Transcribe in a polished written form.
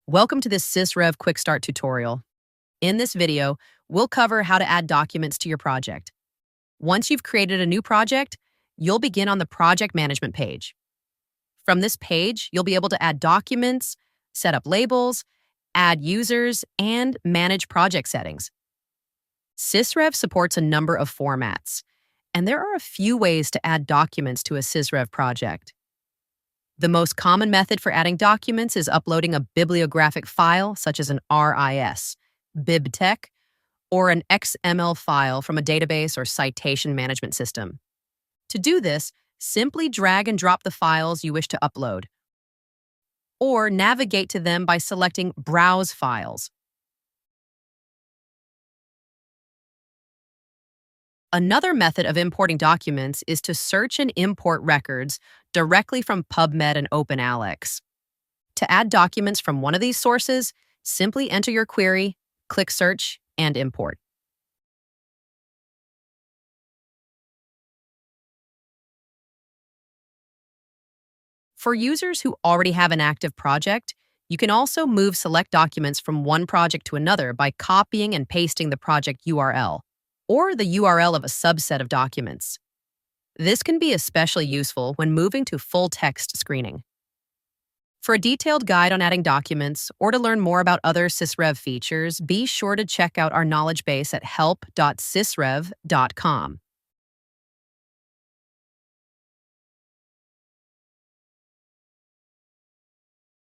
Welcome to this Sysrev Quick Start tutorial. In this video, we'll cover how to add documents to your project. Once you've created a new project, you'll begin on the project management page. From this page, you'll be able to add documents, set up labels, add users, and manage project settings. Sysrev supports a number of formats, and there are a few ways to add documents to a Sysrev project. The most common method for adding documents is uploading a bibliographic file, such as an RIS, BibTeX, or an XML file from a database or citation management system. To do this, simply drag and drop the files you wish to upload, or navigate to them by selecting Browse Files. Another method of importing documents is to search and import records directly from PubMed and OpenAlex. To add documents from one of these sources, simply enter your query, click Search, and Import. For users who already have an active project, you can also move select documents from one project to another by copying and pasting the project URL, or the URL of a subset of documents. This can be especially useful when moving to full-text screening. For a detailed guide on adding documents, or to learn more about other Sysrev features, be sure to check out our knowledge base at help.sysrev.com.